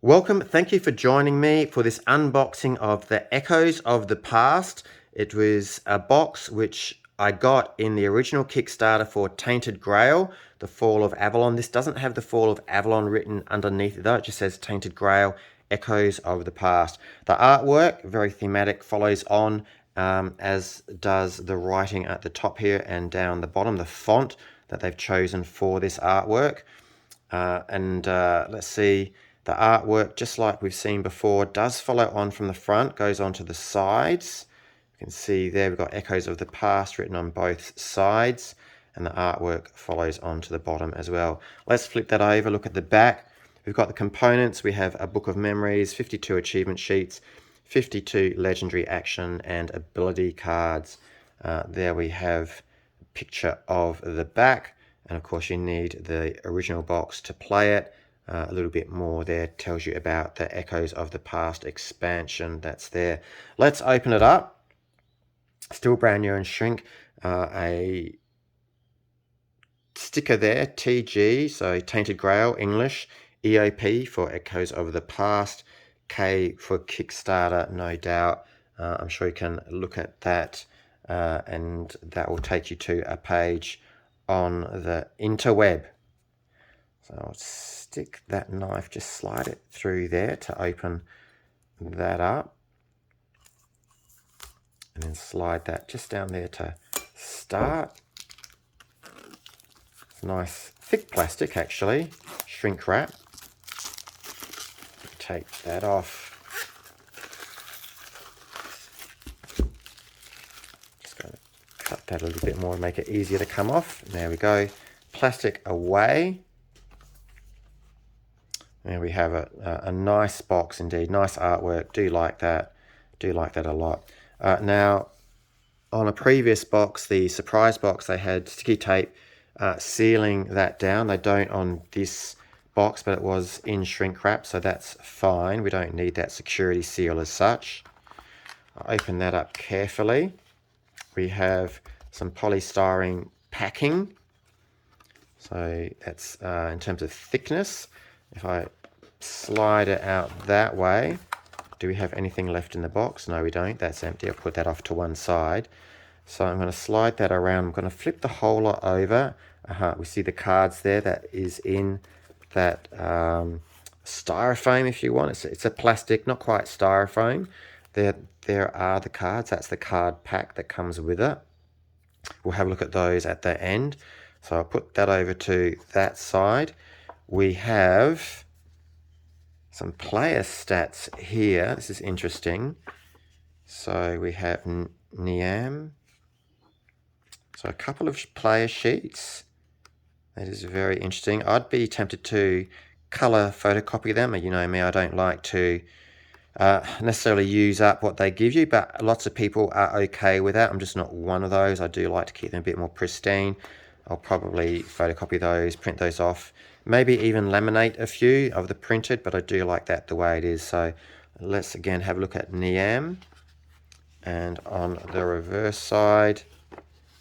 Welcome, thank you for joining me for this unboxing of the Echoes of the Past. It was a box which I got in the original Kickstarter for Tainted Grail, the Fall of Avalon. This doesn't have the Fall of Avalon written underneath it though, it just says Tainted Grail, Echoes of the Past. The artwork, very thematic, follows on as does the writing at the top here and down the bottom, the font that they've chosen for this artwork. Let's see, the artwork, just like we've seen before, does follow on from the front, goes on to the sides. You can see there we've got Echoes of the Past written on both sides, and the artwork follows on to the bottom as well. Let's flip that over, look at the back. We've got the components. We have a book of memories, 52 achievement sheets, 52 legendary action and ability cards. There we have a picture of the back, and of course you need the original box to play it. A little bit more there tells you about the Echoes of the Past expansion that's there. Let's open it up. Still brand new and shrink. A sticker there, TG, so Tainted Grail, English, EOP for Echoes of the Past, K for Kickstarter, no doubt. I'm sure you can look at that and that will take you to a page on the interweb. So I'll stick that knife, just slide it through there to open that up. And then slide that just down there to start. It's nice thick plastic actually, shrink wrap. Take that off. Just going to cut that a little bit more and make it easier to come off. There we go. Plastic away. There we have a nice box indeed, nice artwork, do like that a lot. Now, on a previous box, the surprise box, they had sticky tape sealing that down. They don't on this box, but it was in shrink wrap, so that's fine. We don't need that security seal as such. I'll open that up carefully. We have some polystyrene packing. So that's in terms of thickness. If I slide it out that way, do we have anything left in the box? No, we don't. That's empty. I'll put that off to one side. So I'm going to slide that around. I'm going to flip the whole lot over. We see the cards there. That is in that styrofoam, if you want. It's a plastic, not quite styrofoam. There are the cards. That's the card pack that comes with it. We'll have a look at those at the end. So I'll put that over to that side. We have some player stats here. This is interesting. So we have Niam. So a couple of player sheets. That is very interesting. I'd be tempted to color photocopy them. You know me, I don't like to necessarily use up what they give you, but lots of people are okay with that. I'm just not one of those. I do like to keep them a bit more pristine. I'll probably photocopy those, print those off, maybe even laminate a few of the printed, but I do like that the way it is. So let's again have a look at Niam. And on the reverse side,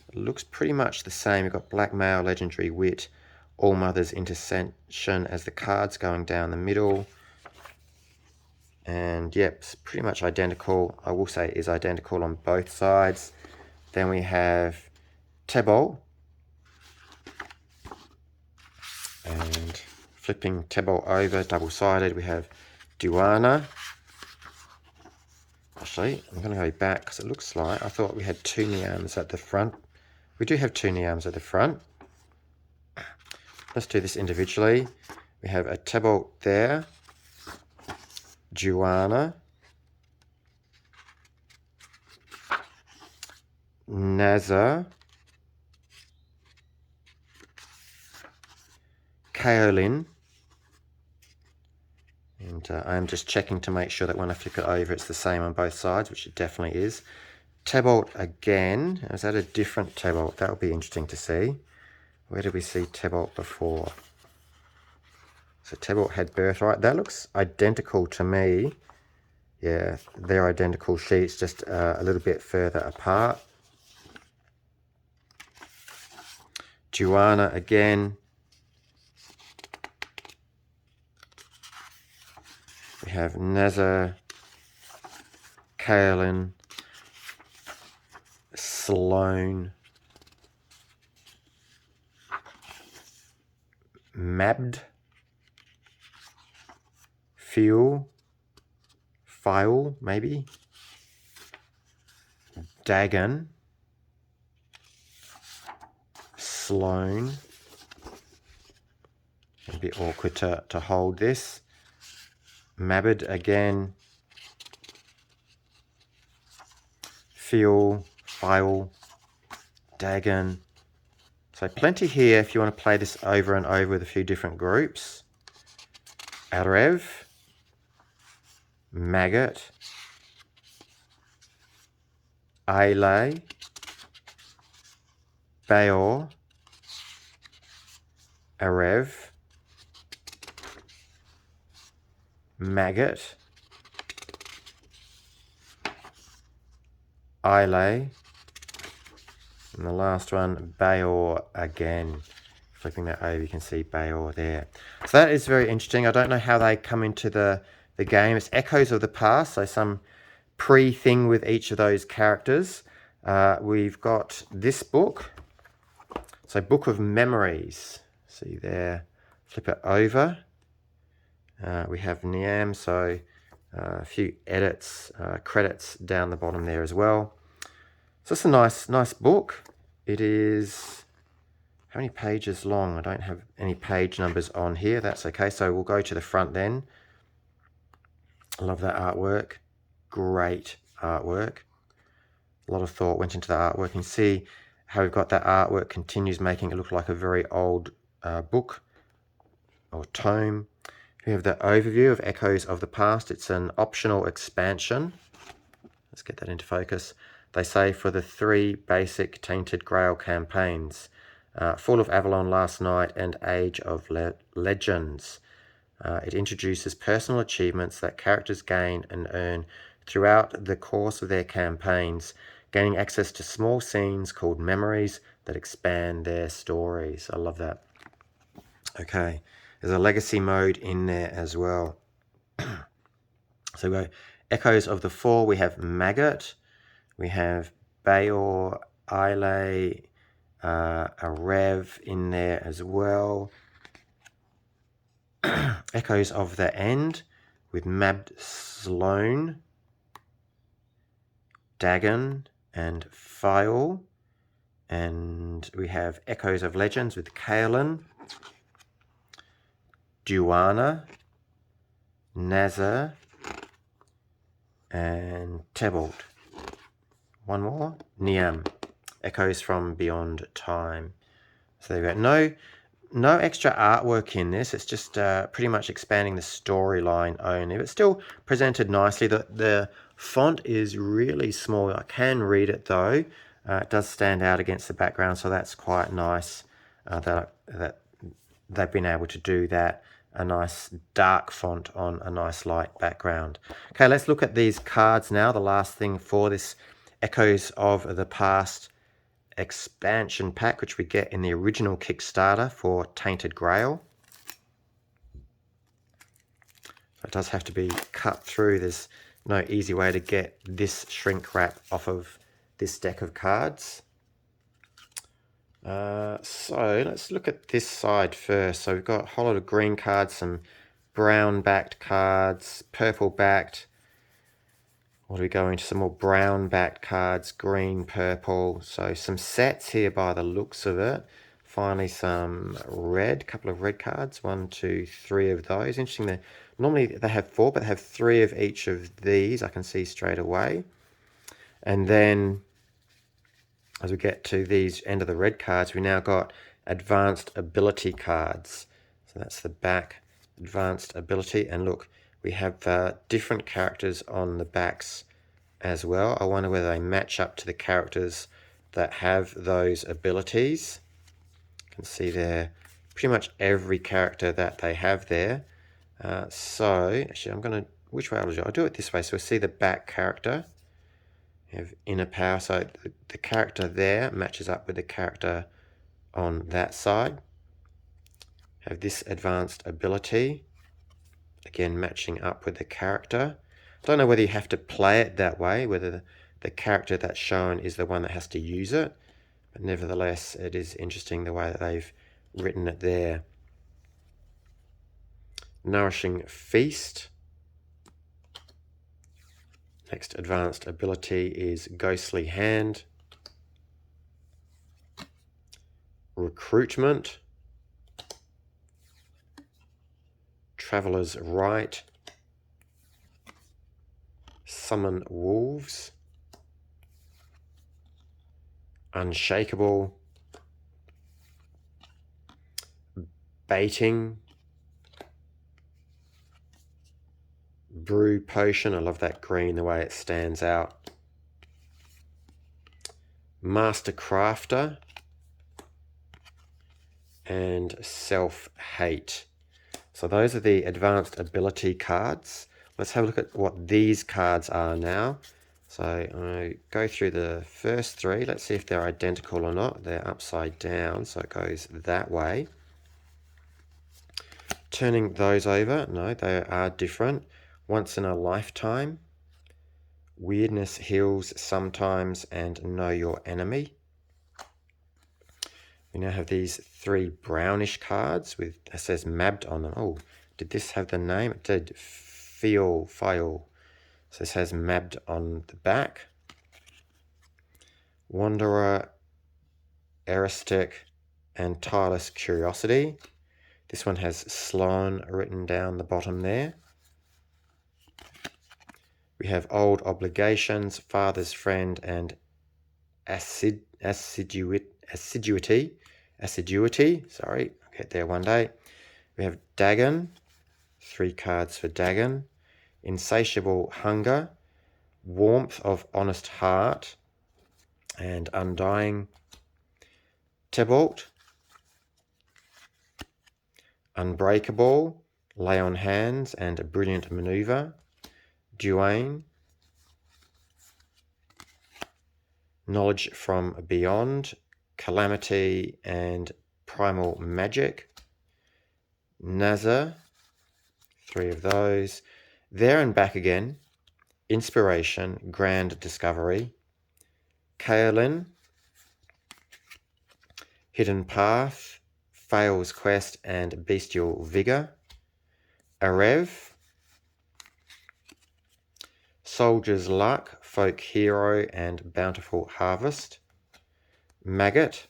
it looks pretty much the same. You've got Blackmail, Legendary Wit, All Mother's Intercession as the cards going down the middle. And yep, it's pretty much identical. I will say it is identical on both sides. Then we have Tebol. And flipping Tebol over, double-sided, we have Duana. Actually, I'm going to go back because it looks like I thought we had two Niams at the front. We do have two Niams at the front. Let's do this individually. We have a Tebol there, Duana, Nazar, Kaolin, and I'm just checking to make sure that when I flip it over it's the same on both sides, which it definitely is. Tebolt again. Is that a different Tebolt? That would be interesting to see. Where did we see Tebolt before? So Tebolt had Birthright. That looks identical to me. Yeah, they're identical sheets, just a little bit further apart. Juana again. We have Nazar, Kaelin, Sloane, Mabd, Fuel, File, maybe, Dagon, Sloane. A bit awkward to hold this. Mabd again. Fuel, File, Dagon. So plenty here if you want to play this over and over with a few different groups. Arev, Maggot, Aile, Bayor, Arev, Maggot, Aile, and the last one, Bayor again. Flipping that over, you can see Bayor there. So that is very interesting. I don't know how they come into the game. It's echoes of the past, so some pre-thing with each of those characters. We've got this book. So Book of Memories. See there, flip it over. We have Niam, so a few edits, credits down the bottom there as well. So it's a nice book. It is, how many pages long? I don't have any page numbers on here. That's okay. So we'll go to the front then. I love that artwork. Great artwork. A lot of thought went into the artwork. You can see how we've got that artwork continues making it look like a very old book or tome. We have the overview of Echoes of the Past. It's an optional expansion. Let's get that into focus. They say for the 3 basic Tainted Grail campaigns, Fall of Avalon Last Night and Age of Legends. It introduces personal achievements that characters gain and earn throughout the course of their campaigns, gaining access to small scenes called memories that expand their stories. I love that. Okay, there's a legacy mode in there as well. So we go Echoes of the Fall. We have Maggot. We have Bayor, Aile, Arev in there as well. Echoes of the End with Mabd, Sloane, Dagon, and File. And we have Echoes of Legends with Kaelin, Duana, Nazar, and Tebald. One more, Niam, Echoes from Beyond Time. So there we go. No extra artwork in this. It's just pretty much expanding the storyline only, but still presented nicely. The font is really small. I can read it though. It does stand out against the background, so that's quite nice that they've been able to do that. A nice dark font on a nice light background. Okay, let's look at these cards now. The last thing for this Echoes of the Past expansion pack, which we get in the original Kickstarter for Tainted Grail. It does have to be cut through. There's no easy way to get this shrink wrap off of this deck of cards. So let's look at this side first. So we've got a whole lot of green cards, some brown backed cards, purple backed. What do we go into? Some more brown backed cards, green, purple. So some sets here by the looks of it. Finally some red, couple of red cards. 1, 2, 3 of those. Interesting that normally they have 4, but they have 3 of each of these. I can see straight away. And then as we get to these end of the red cards, we now got advanced ability cards. So that's the back, advanced ability. And look, we have different characters on the backs as well. I wonder whether they match up to the characters that have those abilities. You can see there pretty much every character that they have there. So actually I'm going to, which way I'll do it? I'll do it this way. So we see the back character. You have inner power, so the character there matches up with the character on that side. Have this advanced ability. Again, matching up with the character. I don't know whether you have to play it that way, whether the character that's shown is the one that has to use it. But nevertheless, it is interesting the way that they've written it there. Nourishing Feast. Next advanced ability is Ghostly Hand. Recruitment. Traveler's Right. Summon Wolves. Unshakable. Baiting. Brew Potion. I love that green, the way it stands out. Master Crafter. And Self-Hate. So those are the advanced ability cards. Let's have a look at what these cards are now. So I go through the first three. Let's see if they're identical or not. They're upside down, so it goes that way. Turning those over, no, they are different. Once in a Lifetime. Weirdness Heals Sometimes, and Know Your Enemy. We now have these three brownish cards with, it says Mabbed on them. Oh, did this have the name? It did. File. So this has Mabbed on the back. Wanderer, Eristic, and Tireless Curiosity. This one has Sloan written down the bottom there. We have Old Obligations, Father's Friend, and Assiduity. Sorry, I'll get there one day. We have Dagon, 3 cards for Dagon. Insatiable Hunger, Warmth of Honest Heart, and Undying. Tybalt, Unbreakable, Lay on Hands, and A Brilliant Maneuver. Duane, Knowledge from Beyond, Calamity, and Primal Magic. Nazar, 3 of those. There and Back Again, Inspiration, Grand Discovery. Kaolin, Hidden Path, Fail's Quest, and Bestial Vigor. Arev, Soldier's Luck, Folk Hero, and Bountiful Harvest. Maggot,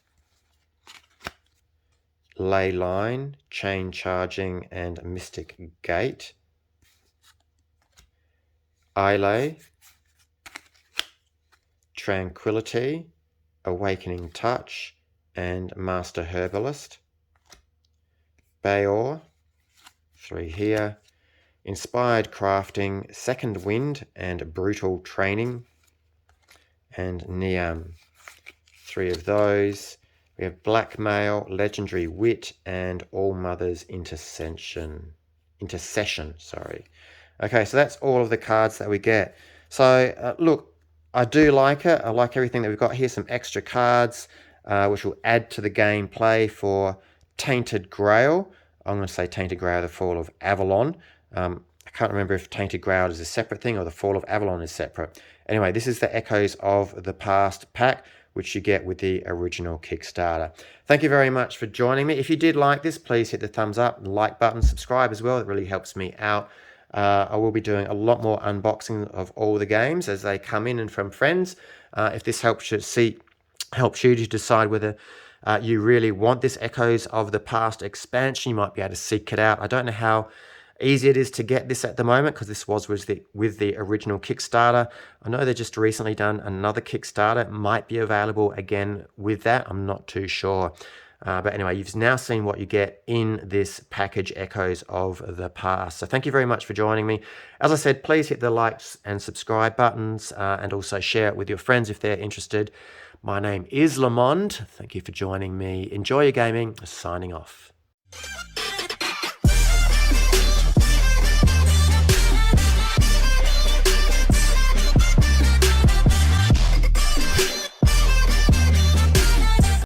Ley Line, Chain Charging, and Mystic Gate. Islay, Tranquility, Awakening Touch, and Master Herbalist. Bayor, 3 here. Inspired Crafting, Second Wind, and Brutal Training. And Niam, 3 of those. We have Blackmail, Legendary Wit, and All Mother's Intercession. Okay, so that's all of the cards that we get. So look, I do like it. I like everything that we've got here. Some extra cards, which will add to the gameplay for Tainted Grail. I'm going to say Tainted Grail, the Fall of Avalon. I can't remember if Tainted Grail is a separate thing or the Fall of Avalon is separate. Anyway, this is the Echoes of the Past pack, which you get with the original Kickstarter. Thank you very much for joining me. If you did like this, please hit the thumbs up, like button, subscribe as well. It really helps me out. I will be doing a lot more unboxing of all the games as they come in and from friends. If this helps you to decide whether you really want this Echoes of the Past expansion, you might be able to seek it out. I don't know how easy it is to get this at the moment because this was with the original Kickstarter. I know they've just recently done another Kickstarter. It might be available again with that. I'm not too sure. But anyway, you've now seen what you get in this package, Echoes of the Past. So thank you very much for joining me. As I said, please hit the likes and subscribe buttons and also share it with your friends if they're interested. My name is LeMonde. Thank you for joining me. Enjoy your gaming. Signing off.